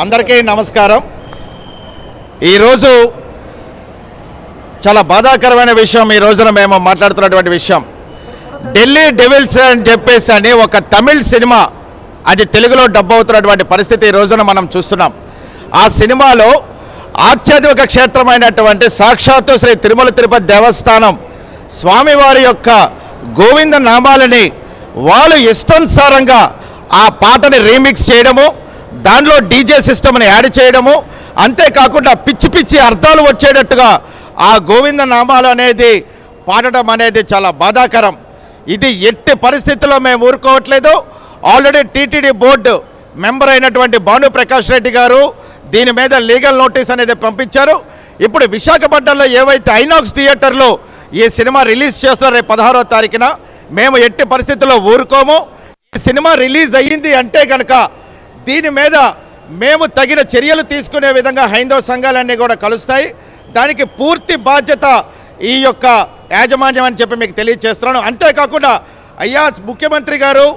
అందరికీ నమస్కారం. ఈరోజు చాలా బాధాకరమైన విషయం ఈ రోజున మేము మాట్లాడుతున్నటువంటి విషయం. ఢిల్లీ డెవిల్స్ అని చెప్పేసి అని ఒక తమిళ్ సినిమా అది తెలుగులో డబ్ అవుతున్నటువంటి పరిస్థితి ఈ రోజున మనం చూస్తున్నాం. ఆ సినిమాలో ఆధ్యాత్మిక క్షేత్రమైనటువంటి సాక్షాత్తు శ్రీ తిరుమల తిరుపతి దేవస్థానం స్వామివారి యొక్క గోవింద నామాలని వాళ్ళు ఇష్టానుసారంగా ఆ పాటని రీమిక్స్ చేయడము, దానిలో డీజే సిస్టమ్ని యాడ్ చేయడము, అంతేకాకుండా పిచ్చి పిచ్చి అర్థాలు వచ్చేటట్టుగా ఆ గోవింద నామాలు అనేది పాడడం అనేది చాలా బాధాకరం. ఇది ఎట్టి పరిస్థితుల్లో మేము ఊరుకోవట్లేదు. ఆల్రెడీ టీటీడీ బోర్డు మెంబర్ అయినటువంటి భానుప్రకాష్ రెడ్డి గారు దీని మీద లీగల్ నోటీస్ అనేది పంపించారు. ఇప్పుడు విశాఖపట్నంలో ఏవైతే ఐనాక్స్ థియేటర్లో ఈ సినిమా రిలీజ్ చేస్తారో రేపు 16వ తారీఖున మేము ఎట్టి పరిస్థితుల్లో ఊరుకోము. ఈ సినిమా రిలీజ్ అయ్యింది అంటే కనుక దీని మీద మేము తగిన చర్యలు తీసుకునే విధంగా హైందవ సంఘాలన్నీ కూడా కలుస్తాయి. దానికి పూర్తి బాధ్యత ఈ యొక్క యాజమాన్యం అని చెప్పి మీకు తెలియజేస్తున్నాను. అంతేకాకుండా అయ్యా ముఖ్యమంత్రి గారు,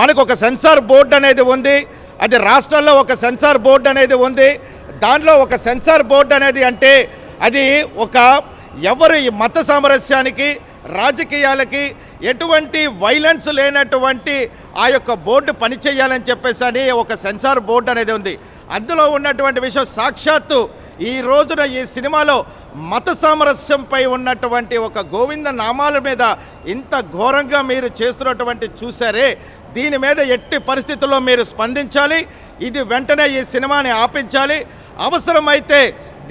మనకు ఒక సెన్సార్ బోర్డు అనేది ఉంది, అది రాష్ట్రాల్లో ఒక సెన్సార్ బోర్డు అనేది ఉంది. దానిలో ఒక సెన్సార్ బోర్డు అనేది అంటే అది ఒక ఎవరు ఈ మత సామరస్యానికి రాజకీయాలకి ఎటువంటి వైలెన్స్ లేనటువంటి ఆ యొక్క బోర్డు పనిచేయాలని చెప్పేసి అని ఒక సెన్సార్ బోర్డు అనేది ఉంది. అందులో ఉన్నటువంటి విషయం సాక్షాత్తు ఈ రోజున ఈ సినిమాలో మత సామరస్యంపై ఉన్నటువంటి ఒక గోవింద నామాల మీద ఇంత ఘోరంగా మీరు చేస్తున్నటువంటి చూసారే, దీని మీద ఎట్టి పరిస్థితుల్లో మీరు స్పందించాలి. ఇది వెంటనే ఈ సినిమాని ఆపించాలి. అవసరమైతే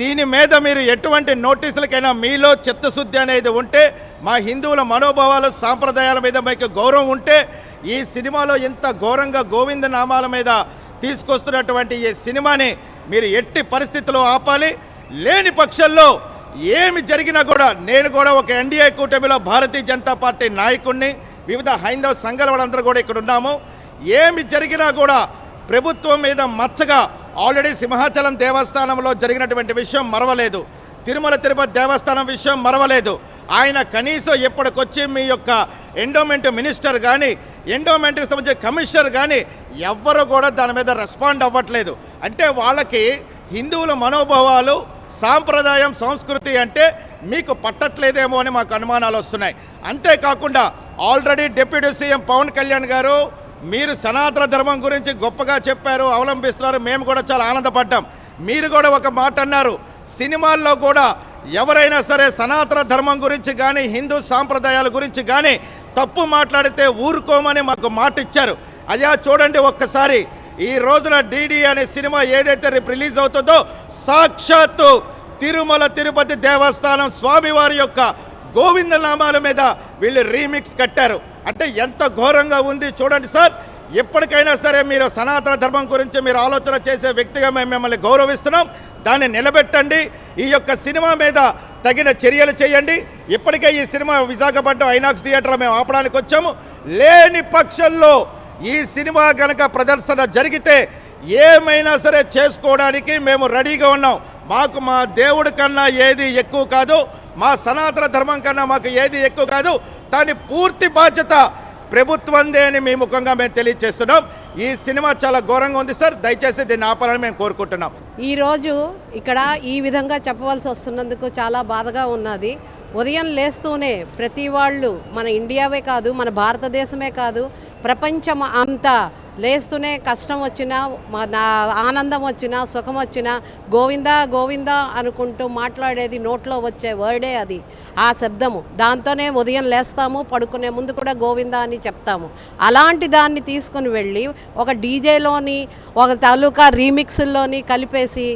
దీని మీద మీరు ఎటువంటి నోటీసులకైనా మీలో చిత్తశుద్ధి అనేది ఉంటే, మా హిందువుల మనోభావాలు సాంప్రదాయాల మీద మీకు గౌరవం ఉంటే, ఈ సినిమాలో ఇంత ఘోరంగా గోవింద నామాల మీద తీసుకొస్తున్నటువంటి ఈ సినిమాని మీరు ఎట్టి పరిస్థితుల్లో ఆపాలి. లేని పక్షంలో ఏమి జరిగినా కూడా నేను కూడా ఒక ఎన్డీఏ కూటమిలో భారతీయ జనతా పార్టీ నాయకుడిని, వివిధ హైందవ సంఘాల వాళ్ళందరూ కూడా ఇక్కడ ఉన్నాము. ఏమి జరిగినా కూడా ప్రభుత్వం మీద మచ్చగా ఆల్రెడీ సింహాచలం దేవస్థానంలో జరిగినటువంటి విషయం మరవలేదు, తిరుమల తిరుపతి దేవస్థానం విషయం మరవలేదు. ఆయన కనీసం ఎప్పటికొచ్చి మీ యొక్క ఎండోమెంట్ మినిస్టర్ కానీ ఎండోమెంట్కి సంబంధించిన కమిషనర్ కానీ ఎవ్వరు కూడా దాని మీద రెస్పాండ్ అవ్వట్లేదు. అంటే వాళ్ళకి హిందువుల మనోభావాలు సాంప్రదాయం సంస్కృతి అంటే మీకు పట్టట్లేదేమో అని మాకు అనుమానాలు వస్తున్నాయి. అంతేకాకుండా already deputy CM Pawan Kalyan garu మీరు సనాతన ధర్మం గురించి గొప్పగా చెప్పారు, అవలంబిస్తున్నారు. మేము కూడా చాలా ఆనందపడ్డాం. మీరు కూడా ఒక మాట అన్నారు, సినిమాల్లో కూడా ఎవరైనా సరే సనాతన ధర్మం గురించి కానీ హిందూ సాంప్రదాయాల గురించి కానీ తప్పు మాట్లాడితే ఊరుకోమని మాకు మాట ఇచ్చారు. అయ్యా చూడండి ఒక్కసారి, ఈ రోజున డీడీ అనే సినిమా ఏదైతే రేపు రిలీజ్ అవుతుందో సాక్షాత్తు తిరుమల తిరుపతి దేవస్థానం స్వామివారి యొక్క గోవింద నామాల మీద వీళ్ళు రీమిక్స్ కట్టారు. అంటే ఎంత ఘోరంగా ఉంది చూడండి సార్. ఎప్పటికైనా సరే మీరు సనాతన ధర్మం గురించి మీరు ఆలోచన చేసే వ్యక్తిగా మేము మిమ్మల్ని గౌరవిస్తున్నాం. దాన్ని నిలబెట్టండి. ఈ యొక్క సినిమా మీద తగిన చర్యలు చేయండి. ఇప్పటికే ఈ సినిమా విశాఖపట్నం ఐనాక్స్ థియేటర్లో మేము ఆపడానికి వచ్చాము. లేని పక్షంలో ఈ సినిమా కనుక ప్రదర్శన జరిగితే ఏమైనా సరే చేసుకోవడానికి మేము రెడీగా ఉన్నాం. మాకు మా దేవుడి కన్నా ఏది ఎక్కువ కాదు, మా సనాతన ధర్మం కన్నా మాకు ఏది ఎక్కువ కాదు. దాని పూర్తి బాధ్యత ప్రభుత్వందే అని మీ ముఖంగా మేము తెలియజేస్తున్నాం. ఈ సినిమా చాలా ఘోరంగా ఉంది సార్, దయచేసి దీన్ని ఆపాలని మేము కోరుకుంటున్నాం. ఈరోజు ఇక్కడ ఈ విధంగా చెప్పవలసి వస్తున్నందుకు చాలా బాధగా ఉన్నది. ఉదయం లేస్తూనే ప్రతి వాళ్ళు మన ఇండియావే కాదు, మన భారతదేశమే కాదు, ప్రపంచం అంతా లేస్తూనే కష్టం వచ్చినా ఆనందం వచ్చినా సుఖం వచ్చినా గోవిందా గోవిందా అనుకుంటూ మాట్లాడేది నోట్లో వచ్చే వర్డే అది, ఆ శబ్దము. దాంతోనే ఉదయం లేస్తాము, పడుకునే ముందు కూడా గోవిందా అని చెప్తాము. అలాంటి దాన్ని తీసుకుని వెళ్ళి ఒక డీజేలోని ఒక తాలూకా రీమిక్స్లోని కలిపేసి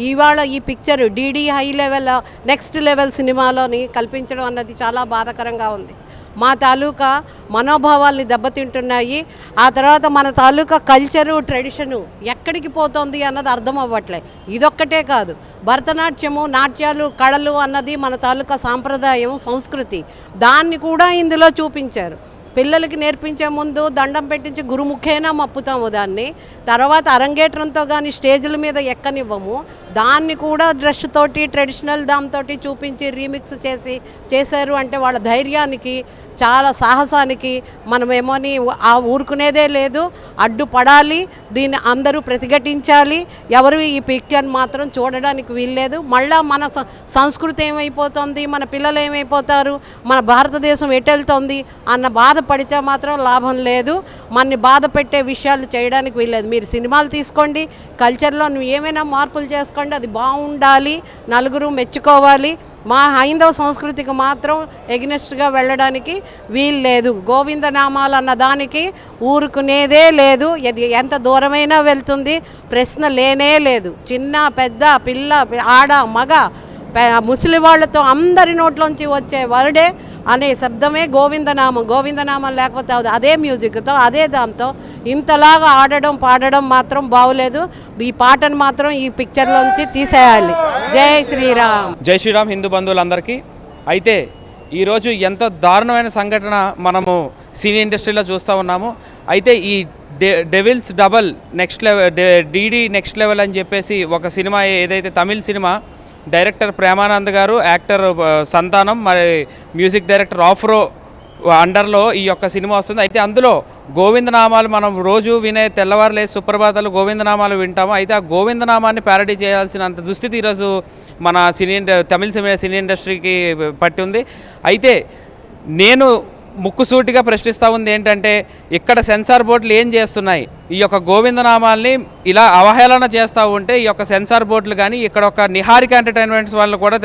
ఇవాళ ఈ picture DD high level next level సినిమాలోని కల్పించడం అన్నది చాలా బాధాకరంగా ఉంది. మా తాలూకా మనోభావాల్ని దెబ్బతింటున్నాయి. ఆ తర్వాత మన తాలూకా కల్చరు ట్రెడిషను ఎక్కడికి పోతుంది అన్నది అర్థం అవ్వట్లే. ఇదొక్కటే కాదు, భరతనాట్యము నాట్యాలు కళలు అన్నది మన తాలూకా సాంప్రదాయం సంస్కృతి, దాన్ని కూడా ఇందులో చూపించారు. పిల్లలకి నేర్పించే ముందు దండం పెట్టించి గురుముఖేనా మప్పుతాము దాన్ని. తర్వాత అరంగేట్రంతో కానీ స్టేజ్ల మీద ఎక్కనివ్వము. దాన్ని కూడా డ్రెస్ తోటి ట్రెడిషనల్ దాంతో చూపించి రీమిక్స్ చేశారు అంటే వాళ్ళ ధైర్యానికి, చాలా సాహసానికి మనమేమోని ఊరుకునేదే లేదు. అడ్డుపడాలి, దీన్ని అందరూ ప్రతిఘటించాలి. ఎవరు ఈ పిక్చర్ మాత్రం చూడడానికి వీల్లేదు. మళ్ళా మన సంస్కృతి ఏమైపోతుంది, మన పిల్లలు ఏమైపోతారు, మన భారతదేశం ఎటెళ్తుంది అన్న బాధపడితే మాత్రం లాభం లేదు. మనని బాధ పెట్టే విషయాలు చేయడానికి వీల్లేదు. మీరు సినిమాలు తీసుకోండి, కల్చర్లో నువ్వు ఏమైనా మార్పులు చేసుకోండి, అది బాగుండాలి, నలుగురు మెచ్చుకోవాలి. మా హైందవ సంస్కృతికి మాత్రం ఎగ్నెస్ట్గా వెళ్ళడానికి వీల్లేదు. గోవిందనామాలు అన్న దానికి ఊరుకునేదే లేదు. ఇది ఎంత దూరమైనా వెళ్తుంది, ప్రశ్న లేనే లేదు. చిన్న పెద్ద పిల్ల ఆడ మగ ముసలి వాళ్ళతో అందరి నోట్లోంచి వచ్చే వర్డే అనే శబ్దమే గోవిందనామం. గోవిందనామం లేకపోతే అదే మ్యూజిక్తో అదే దాంతో ఇంతలాగా ఆడడం పాడడం మాత్రం బాగోలేదు. ఈ పాటను మాత్రం ఈ పిక్చర్లోంచి తీసేయాలి. జై శ్రీరామ్. జై శ్రీరామ్ హిందూ బంధువులందరికీ. అయితే ఈరోజు ఎంతో దారుణమైన సంఘటన మనము సినీ ఇండస్ట్రీలో చూస్తూ ఉన్నాము. అయితే ఈ devils double next level, DD next level అని చెప్పేసి ఒక సినిమా, ఏదైతే తమిళ్ సినిమా, డైరెక్టర్ ప్రేమానంద్ గారు, యాక్టర్ సంతానం, మరి మ్యూజిక్ డైరెక్టర్ ఆఫ్రో అండర్లో ఈ యొక్క సినిమా వస్తుంది. అయితే అందులో గోవిందనామాలు మనం రోజు వినే తెల్లవారులే సుప్రభాతాలు గోవిందనామాలు వింటాము. అయితే ఆ గోవిందనామాన్ని ప్యారడీ చేయాల్సినంత దుస్థితి ఈరోజు మన తమిళ సినీ ఇండస్ట్రీకి పట్టి ఉంది. అయితే నేను ముక్కుసూటిగా ప్రశ్నిస్తూ ఉంది ఏంటంటే, ఇక్కడ సెన్సార్ బోర్డులు ఏం చేస్తున్నాయి? ఈ యొక్క గోవిందనామాల్ని ఇలా అవహేళన చేస్తూ ఉంటే ఈ యొక్క సెన్సార్ బోర్డులు కానీ, ఇక్కడ ఒక నిహారిక ఎంటర్టైన్మెంట్స్ వాళ్ళు కూడా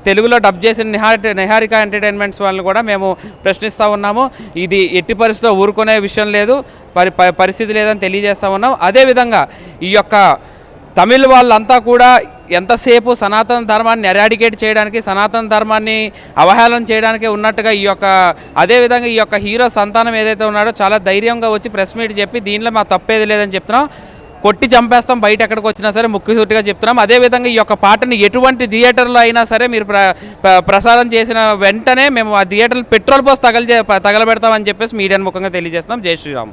తెలుగులో డబ్ చేసిన నిహారిక ఎంటర్టైన్మెంట్స్ వాళ్ళు కూడా మేము ప్రశ్నిస్తూ ఉన్నాము. ఇది ఎట్టి పరిస్థితిలో ఊరుకునే విషయం లేదు, పరిస్థితి లేదని తెలియజేస్తూ ఉన్నాం. అదేవిధంగా ఈ యొక్క తమిళ్ వాళ్ళంతా కూడా ఎంతసేపు సనాతన ధర్మాన్ని ఎరాడికేట్ చేయడానికి, సనాతన ధర్మాన్ని అవహేళన చేయడానికి ఉన్నట్టుగా ఈ యొక్క, అదేవిధంగా ఈ యొక్క హీరో సంతానం ఏదైతే ఉన్నాడో చాలా ధైర్యంగా వచ్చి ప్రెస్ మీట్ చెప్పి దీనిలో మా తప్పేది లేదని చెప్తున్నాం, కొట్టి చంపేస్తాం బయట ఎక్కడికి వచ్చినా సరే ముక్కుసూటిగా చెప్తున్నాం. అదేవిధంగా ఈ యొక్క పాటని ఎటువంటి థియేటర్లో అయినా సరే మీరు ప్రసారం చేసిన వెంటనే మేము ఆ థియేటర్లు పెట్రోల్ పోసి తగలబెడతామని చెప్పేసి మీడియా ముఖంగా తెలియజేస్తున్నాం. జై శ్రీరామ్.